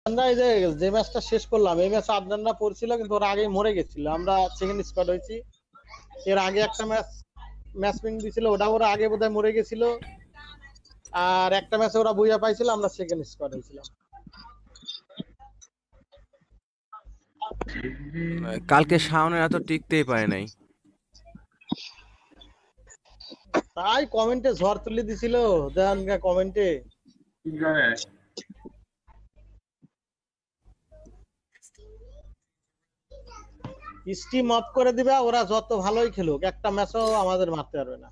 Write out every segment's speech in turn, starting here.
আমরা এই যে যে ম্যাচটা শেষ করলাম এই ম্যাচে আফগানরা পড়ছিল কিন্তু ওরা আগেই মরে গেছিল, আমরা সেকেন্ড স্কোয়াড হয়েছি। এর আগে একটা ম্যাচ উইন দিছিল, ওটা ওরা আগে বোধহয় মরে গেছিল। আর একটা ম্যাচে ওরা বুইয়া পাইছিল, আমরা সেকেন্ড স্কোয়াড হয়েছিলাম। কালকে শাওনের এত টিকতেই পারে নাই। তাই কমেন্টে ঝড় তুলে দিছিল, দেন কমেন্টে স্টিম অফ করে দিবে, ওরা যত ভালোই খেলুক একটা ম্যাচও আমাদের মারতে পারবে না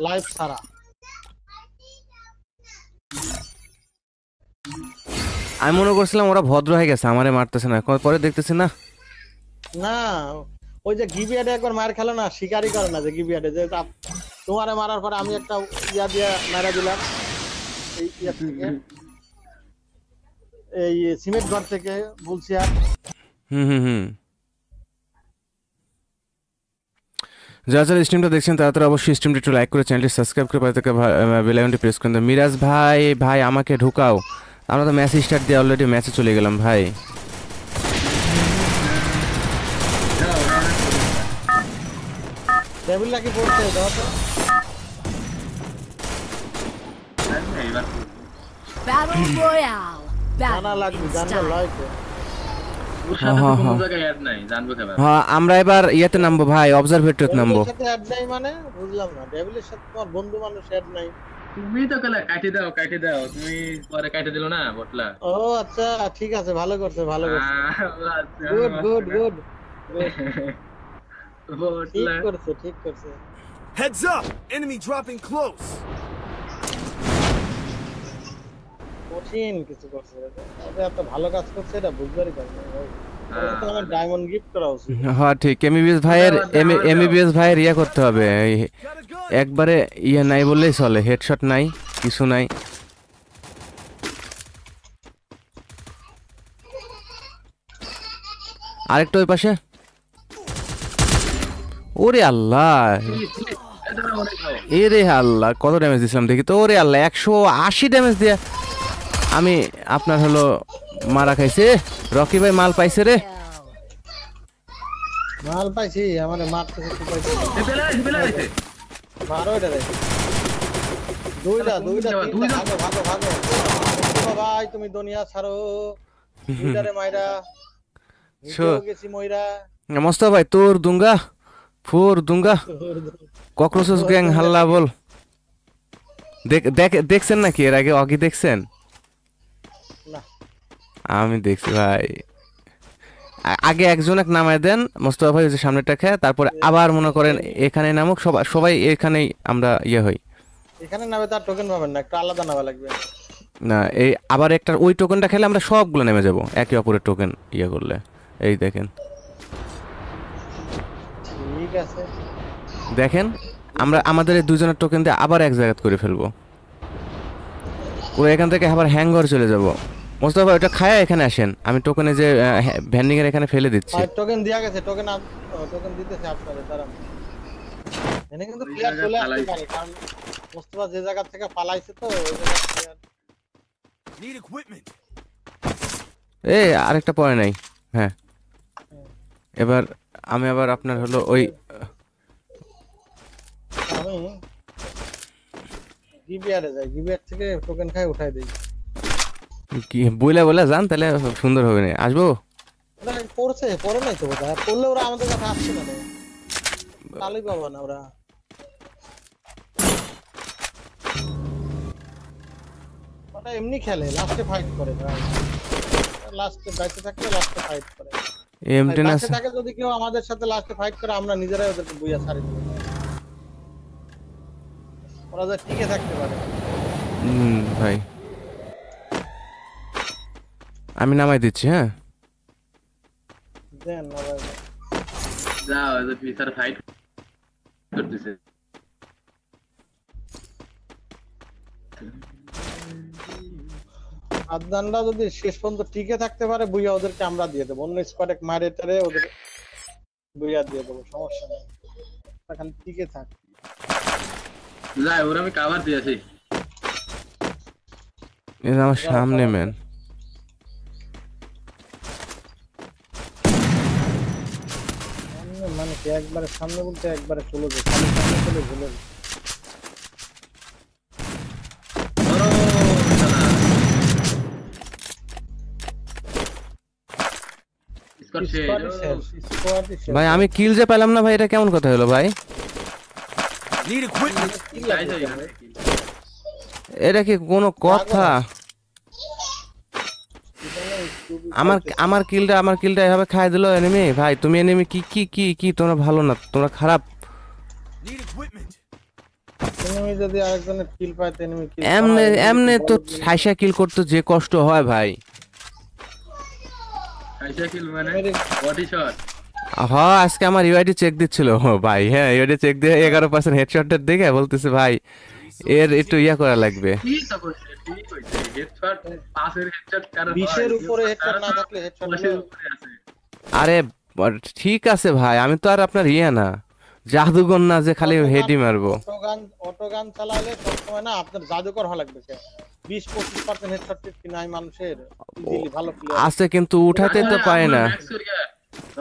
লাইভ ছাড়া। আমি মনে করছিলাম ওরা ভদ্র হয়ে গেছে, আমারে মারতেছে না, পরে দেখতেছি না। না ওই যে গিবিয়াডে একবার মার খেলো না, শিকারই করে না যে গিবিয়াডে যে তোমারে মারার পরে আমি একটা ইয়া দিয়ে মারা দিলাম এই ইয়া থেকে, এই সিমেন্ট ঘর থেকে বলছি। আর হুম। যারা যারা স্ট্রিমটা দেখছেন তারা অবশ্যই স্ট্রিমটা একটু লাইক করে চ্যানেলটি সাবস্ক্রাইব করে পাশে থাকা বেল আইকনটি প্রেস করে দেন। মিরাজ ভাই ভাই আমাকে ঢুকাও, আমরা তো ম্যাচ স্টার্ট দিয়ে অলরেডি ম্যাচে চলে গেলাম ভাই। ডেভিল নাকি পড়ছে দাও তো। Battle Royale. জানা লাগবে, জানলে লয় তো। হ্যাঁ আমরা এবার ইয়েতে নামবো ভাই, অবজারভেটরিতে নামবো। ডেভিলের সাথে অ্যাড নাই মানে বুঝলাম না, ডেভিলের সাথে তোমার বন্ধু মানুষ অ্যাড নাই। তুমি তো কালে কাটি দাও তুমি পরে কাটি দিলো না বটলা। ও আচ্ছা ঠিক আছে, ভালো করছে ভালো করছে, গুড গুড গুড ঠিক করছে ঠিক করছে। Heads up! Enemy dropping close. কঠিন কিছু করছে, এটা এত ভালো কাজ করছে এটা বুঝবারই পারি না ভাই। ওরা তো আমার ডায়মন্ড গিফট করা উচিত। হ্যাঁ ঠিক, এমবিবিএস ভাইয়ের ইয়ে করতে হবে, একবারে ইয়ে নাই বললেই চলে, হেডশট নাই কিছু নাই। আরেকটা ওই পাশে, ওরে আল্লাহ এরে আল্লাহ কত ড্যামেজ দিছিলাম দেখি তো, ওরে আল্লাহ 180 ড্যামেজ দিয়ে আমি আপনার হলো মারা খাইছে। রকি ভাই মাল পাইছে রে, মাল পাইছি, আমারে মারতে কিছু পাইছি মারো এটা রে, দুইটা ভাগো ভাগো ভাগো ভাই, তুমি দুনিয়া ছাড়ো দুইটারে মাইরা গেছি মইরা। মোস্তফা ভাই তোর দুঙ্গা ফোর দুঙ্গা ককরোচেস গ্যাং হাল্লা বল। দেখছেন নাকি এর আগে অগি দেখছেন? আমি দেখছি ভাই, আগে একজন এক নামায় দেন মোস্তফা ভাই যে সামনেটা খেয়ে, তারপরে আবার মনে করেন এখানে নামুক, সবাই এখানেই আমরা ইয়ে হই। এখানে নামে তার টোকেন পাবেন না, একটা আলাদা নামা লাগবে। না এই আবার একটা ওই টোকেনটা খেলে আমরা সবগুলো নেমে যাব একে অপরের টোকেন ইয়ে করলে। এই দেখেন ঠিক আছে, দেখেন আমরা আমাদের এই দুজনের টোকেন দিয়ে আবার এক জায়গা করে ফেলবো, পুরো এখান থেকে আবার হ্যাঙ্গর চলে যাব। মোস্তফা ওটা খায়া এখানে আসেন, আমি টোকেনে যে ভ্যান্ডিং এর এখানে ফেলে দিচ্ছি। টোকেন দেয়া গেছে, টোকেন দিতেছে আপনাদের দ্বারা। এনে কিন্তু প্লেয়ার চলে আসতে পারে, কারণ মোস্তফা যে জায়গা থেকে পালাইছে তো ওই জায়গা থেকে। Need equipment. এই আরেকটা পরে নাই। হ্যাঁ এবার আমি আবার আপনার হলো ওই আমি গিবিয়ারে যাই, গিবিয়ার থেকে টোকেন খাই উঠাই দেই। কি বইলা যান, তাহলে সুন্দর হবে না। আসবো ওরা পড়ছে, পড়ে নাই তো বোধহয়, পড়লে ওরা আমাদের কাছে আসছে না, তাহলেই পাবো না ওরা। ওটা এমনি খেলে, লাস্টে ফাইট করে ভাই, লাস্টে বাইসে থাকলে লাস্টে ফাইট করে। বাইসে থাকে যদি কেউ আমাদের সাথে লাস্টে ফাইট করে, আমরা নিজেরাই ওদেরকে বুইয়া ছাড়ি দেব, ওরা যে টিকে থাকতে পারে। ভাই আমি নামাই দিচ্ছি। হ্যাঁ দেন না ভাই, যাও যে পিসার ফাইট করতেছে। আদনানরা যদি শেষ পর্যন্ত টিকে থাকতে পারে, বুইয়া ওদেরকে আমরা দিয়ে দেবো, অন্য স্কোয়াডে মারে টারে ওদের বুইয়া দিয়ে দেবো, সমস্যা নেই, খালি টিকে থাক। যাই ওরা আমি কভার দিয়েছি, এটা আমার সামনে ম্যান। গেছে একবারে সামনে বলতে একবারে চলে যায় খালি সামনে চলে ভুলে ধরো শালা স্কট শেষ ভাই আমি কিল যে পেলাম না ভাই, এটা কেমন কথা হলো ভাই? Need equipment. যাই যাই এটা কি কোনো কথা? আমার কিলটা এভাবে খাই দিল এনিমি। ভাই তুমি এনিমি কি কি কি কি তোমরা ভালো না, তোমরা খারাপ। Need equipment. এনিমি যদি আরেকজনের কিল পায় এনিমি কিল এমনে এমনে তো ৬০ কিল করতে যে কষ্ট হয় ভাই। আইসা কিল মানে বডি শট হ্যাঁ আজকে আমার ইউআইডি চেক দিচ্ছিল ভাই। হ্যাঁ ইউআইডি চেক দিয়ে 11% হেডশটের দিকে বলতেছে ভাই এর একটু ইয়া করা লাগবে। কি তারপর ঠিক হইছে হেডশট পাসের হেডশট কারণ 20 এর উপরে হেডশট না থাকলে হেডশট পাসের উপরে আছে আরে ঠিক আছে ভাই, আমি তো আর আপনার ইয়া না জাদুঘর না যে খালি হেডই মারবো। অটোগান চালালে সবসময় না আপনার জাদুকর হওয়া লাগবে। 20-25% হেডশট কি নাই মানুষের ইজিলি ভালো প্লেয়ার আছে কিন্তু উঠাতে তো পারে না।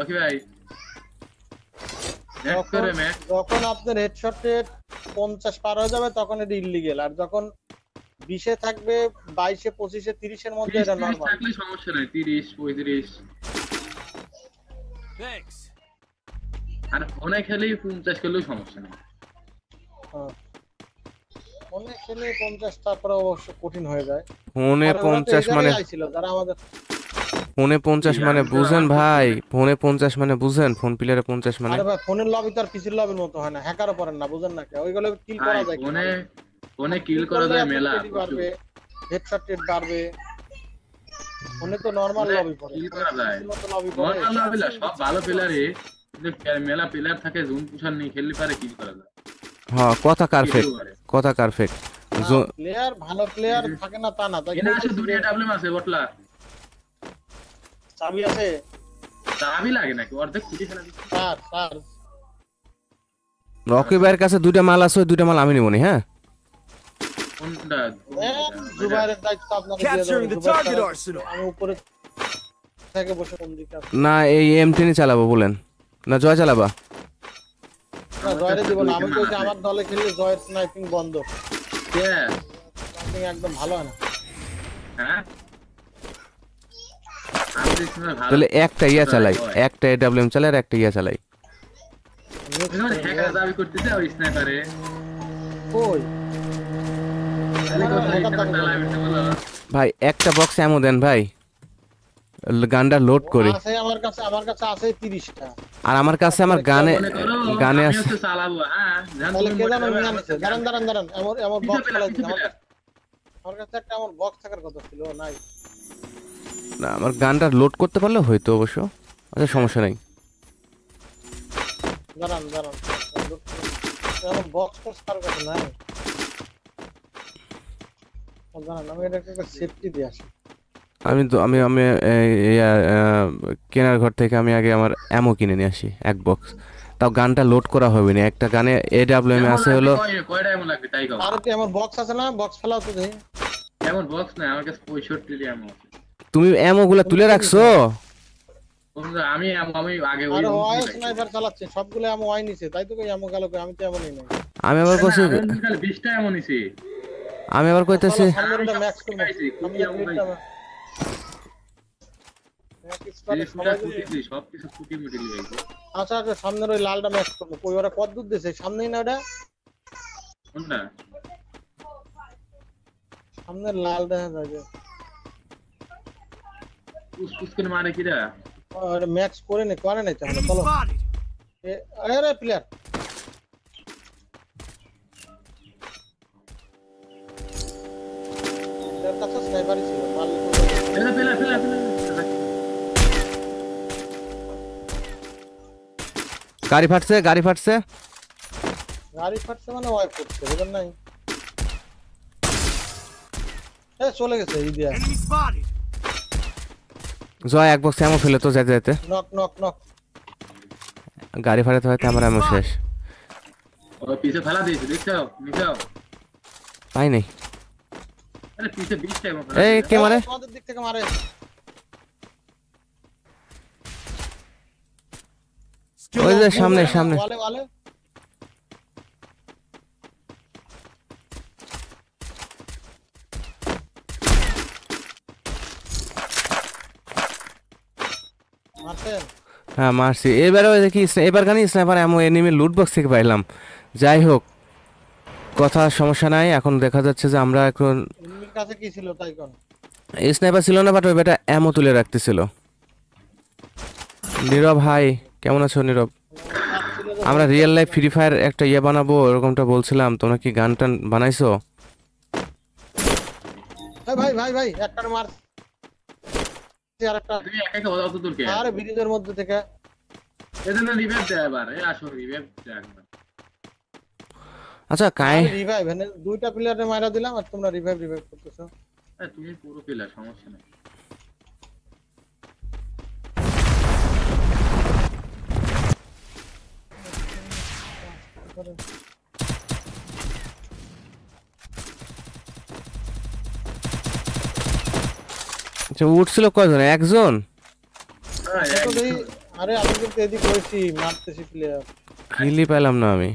ওকে ভাই ম্যাক্স করে ম্যাক্স যখন আপনার হেডশটে 50 পার হয়ে যাবে তখন এটা ইল্লিগেল, আর যখন 20 এ থাকবে 22 এ 25 এ 30 এর মধ্যে এটা 30 নরমাল। থাকলে সমস্যা নাই 30 35 Thanks. আর ফোনে খেলেই 50 খেলেও সমস্যা নেই অনেক খেলে 50 তারপরে অবশ্য কঠিন হয়ে যায়। ফোনে আর ওরা তো 50 এই মানে জায়গায় আইছিল, যারা আমাদের ফোনে 50 মানে বুঝেন ভাই, ফোনে 50 মানে বুঝেন, ফোন প্লেয়ারে 50 মানে আরে ভাই ফোনের লবি তো আর পিসির লবির মতো হয় না, হ্যাকারও পারেন না বুঝেন না কে ওইগুলো কিল করা যায় ফোনে ফোনে কিল করা যায় মেলা পারবে, হেডশট রেট বাড়বে। ফোনে তো নরমাল লবি পড়ে, কিল করা যায় লবি পড়ে। নরমাল লেভেলে সব ভালো প্লেয়ারে কিন্তু মেলা প্লেয়ার থাকে জুন পুষার নেই খেললে পারে কিল করা যায় হ্যাঁ কথা পারফেক্ট, কথা পারফেক্ট। প্লেয়ার ভালো প্লেয়ার থাকে না তা না, তাই এখানে আসে দুটো প্রবলেম আছে বটলা চাবি আছে চাবি লাগে নাকি অর্ধেক ফুটি ফেলা দিচ্ছে স্যার রকি ভাইয়ের কাছে দুইটা মাল আছে, ওই দুইটা মাল আমি নিবনি। হ্যাঁ কোনটা জুবাইরের দায়িত্ব আপনাকে দিয়ে Capturing the Dev. Jubair target ছাড়া arsenal. আমি উপরে থেকে বসে কোন দিকে আছে? না এই M10 চালাবো বলেন না জয় চালাবা? না জয়ের দিব না, আমি কইছি আমার দলে খেললে জয়ের স্নাইপিং বন্ধ, কে স্নাইপিং একদম ভালো হয় না। হ্যাঁ আমি দেখছি না ভালো তাহলে একটা ইয়া চালাই, একটা AWM চালাই আর একটা ইয়া চালাই। এখানে হ্যাকার দাবি করতেছে ওই স্নাইপারে কই তাহলে কথা এটা চালাবে না বলো ভাই একটা বক্স এমন দেন ভাই, গানটা লোড করি। আছে আমার কাছে আছে 30টা। আর আমার কাছে আমার গানে আমি আছে। তো চালাবো হ্যাঁ জান তাহলে তুমি কে মোটে জানো যাবে, নিয়ে আনছে? দাঁড়ান এমন বক্স চালাই দিন পিছে আমার কাছে একটা এমন বক্স থাকার কথা ছিল, নাই। না আমার গানটা লোড করতে পারলে হয়তো অবশ্য, আচ্ছা সমস্যা নাই। দাঁড়ান এমন বক্স থাকার কথা নাই। দাঁড়ান আমি এটাকে একটা সেফটি দিয়ে আসি। আমি তো আমি আমি ইয়া, কেনার ঘর থেকে আমি আগে আমার অ্যামো কিনে নিয়ে আসি এক বক্স, তাও গানটা লোড করা হবে না। একটা গানে AWM আছে হলো কয়টা এমন লাগবে তাই কও আর কি আমার বক্স আছে না, বক্স ফেলাও তো দেখি। এমন বক্স না আমার কাছে 65 টি এমন আছে তুমি অ্যামো গুলা তুলে রাখছো? বন্ধু আমি আগে ওই আর ওয়াই স্নাইপার চালাচ্ছে সবগুলো এমন ওয়াই নিছে, তাই তো কই এমন গেল কই, আমি তো এমনই নাই। আমি আবার কইছি, খালি 20টা এমন নিছি আমি আবার কইতেছি সামনেরটা ম্যাক্স করব, আমি একটা সব কিছু ফুটি মুটি লিখেছি আচ্ছা সামনের ওই লালটা ম্যাক্স করব। কই ওরা কত দূর দিছে? সামনেই না ওটা, কোনটা সামনের লাল দেখা যায় যে পুস করে মারে কিরা ওটা ম্যাক্স করে নাই তাহলে চলো। Spotted. আরে প্লেয়ার এর কাছে স্নাইপারই ছিল, মারলে তো ফেলা গাড়ি ফাটছে, গাড়ি ফাটছে। গাড়ি ফাটছে মানে ওয়াই করছে বুঝেন নাই। চলে গেছে ইদিয়া। Enemy spotted. জয় এক বক্স অ্যামো ফেলে তো যেতে যেতে নক গাড়ি ফাটাতে হয়তো আমার অ্যামো শেষ। ও পিছে ফেলা দিয়েছে দেখছো নিছো পাই নাই। আরে পিছে 20টা এমন এই কে মারে? তোমাদের দিক থেকে মারে। ওই যে সামনে সামনে ওয়ালে ওয়ালে মারছেন হ্যাঁ মারছি এবারে ওই দেখি এবার খানি স্নাইপার এমন এনিমি লুট বক্স থেকে পাইলাম যাই হোক কথা সমস্যা নাই এখন দেখা যাচ্ছে যে আমরা এখন এনিমির কাছে কি ছিল তাই কোন স্নাইপার ছিল না বাট ওই বেটা এমো তুলে রাখতেছিল নীরব হাই কেমন আছো নীরব আমরা রিয়েল লাইফ ফ্রি ফায়ার একটা ইয়ে বানাবো এরকমটা বলছিলাম তোমরা কি গান টান বানাইছো এই ভাই ভাই ভাই একটা মার আরেকটা তুমি একা একা অত দূর কে আরে ব্রিজের মধ্যে থেকে এদের না রিভাইভ দেয় এবার এই আসো রিভাইভ দেয় একবার আচ্ছা কাই রিভাইভ এনে দুইটা প্লেয়ারে মারা দিলাম আর তোমরা রিভাইভ করতেছো তুমি পুরো প্লেয়ার সমস্যা নেই আচ্ছা উঠছিল কয়জন একজন হ্যাঁ, তো দেখি, আরে আমি কিন্তু এদিক হয়েছি মারতেছি প্লেয়ার কিলি পেলাম না আমি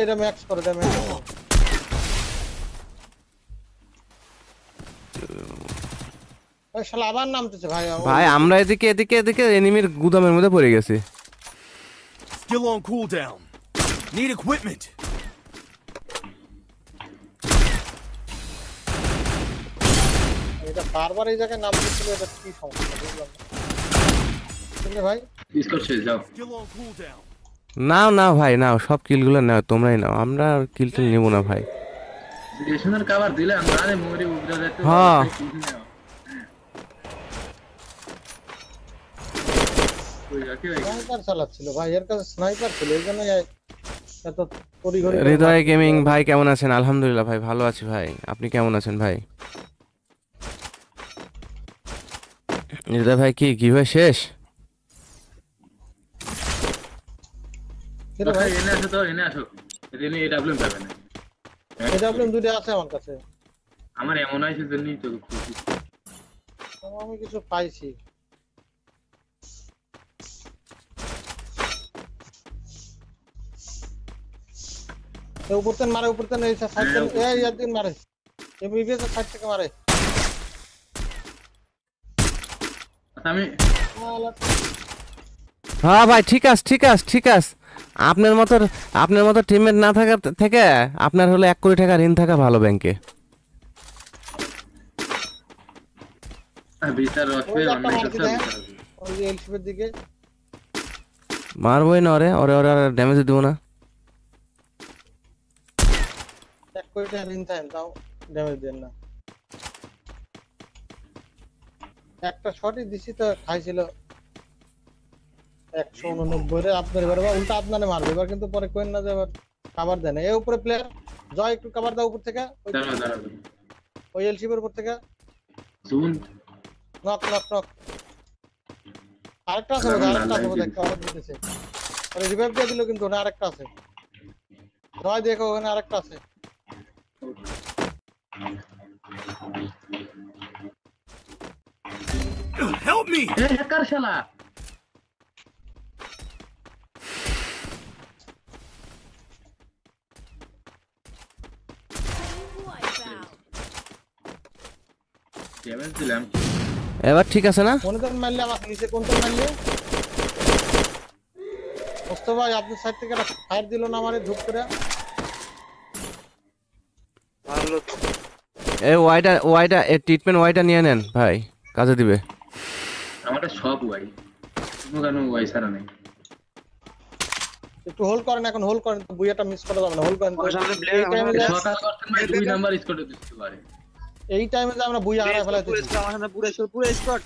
এটা ম্যাক্স করে এটা ম্যাক্স ওই শালা আবার নামতেছে ভাই ভাই আমরা এদিকে এদিকে এদিকে এনিমির গুদামের মধ্যে পড়ে গেছি Skill on cooldown. Need equipment. এটা বারবার এই জায়গায় নামতেছিল এটা কি সমস্যা বুঝলাম না বুঝলে ভাই ডিসকাস শেষ যাও Skill on cooldown. নাও নাও ভাই নাও সব কিলগুলো নাও তোমরাই নাও আমরা কিল টিল নেবো না ভাই স্টেশনের কভার দিলে আমরা আরে মরে উড়ে যেতে হ্যাঁ। ওই রাখি ভাই স্নাইপার চালাচ্ছিল ভাই এর কাছে স্নাইপার ছিল এই জন্য এত তড়িঘড়ি করে হৃদয় গেমিং ভাই কেমন আছেন আলহামদুলিল্লাহ ভাই ভালো আছি ভাই আপনি কেমন আছেন ভাই হৃদয় ভাই কি গিভওয়ে শেষ কিরে ভাই এনে আসো তো এনে আসো এনে এডব্লিউএম পাবে না এটা আপনার দুটো আছে আমার কাছে আমার এমন আছে জন্যই তো খুশি আমি কিছু পাইছি উপরতেন মারে উপরতেন এই সাইড থেকে এই একদিন মারে এমবিবিএস সাইড থেকে মারে আচ্ছা আমি হ্যাঁ ভাই ঠিক আছে ঠিক আছে ঠিক আছে আপনার মতো টিমমেট না থাকার থেকে আপনার হলো 1 কোটি টাকা ঋণ থাকা ভালো ব্যাংকে বিচার আসবে ওই একটা অনেক মারতে কিছু দেয়। বিচার আসবে। ওই যে এলসিপির দিকে মারবই না ওরে ওরে ওরে ড্যামেজ দিব না 1 কোটি টাকা ঋণ থাকেন তাও ড্যামেজ দেন না একটা শটই দিছি তো খাইছিল 189 রে আপনার এবার উল্টা আপনারে মারবে এবার কিন্তু পরে কোয়েন না যে এবার কভার দেন এই উপরে প্লেয়ার জয় একটু কভার দাও উপর থেকে দাঁড়াও দাঁড়াও ওই এলসিপির উপর থেকে জুন নক নক নক আরেকটা আছে বোধহয় কভার দিতেছে আরে রিভাইভ দিয়ে দিল কিন্তু ওটা আরেকটা আছে জয় দেখো ওখানে আরেকটা আছে Help me. এ হ্যাকার শালা ড্যামেজ দিলাম এবার ঠিক আছে না কোন কোন মারলে আমাকে নিচে কোন কোন মারলে মোস্তফা ভাই আপনার সাইড থেকে ফায়ার দিল না আমারে ঝুপ করে এই ওয়াইটা ট্রিটমেন্ট ওয়াইটা নিয়ে নেন ভাই কাজে দিবে আমারটা সব ওয়াই কোনো কেন ওয়াই ছাড়া নেই একটু হোল্ড করেন এখন হোল্ড করেন তো বুইয়াটা মিস করা যাবে না হোল্ড করেন তো। এই টাইমে যে সকাল করতে না 2 নাম্বার স্কোর দিতে পারে এই টাইমে যে আমরা বুইয়া হারায় ফেলাইতেছি আমার সামনে পুরো স্কোর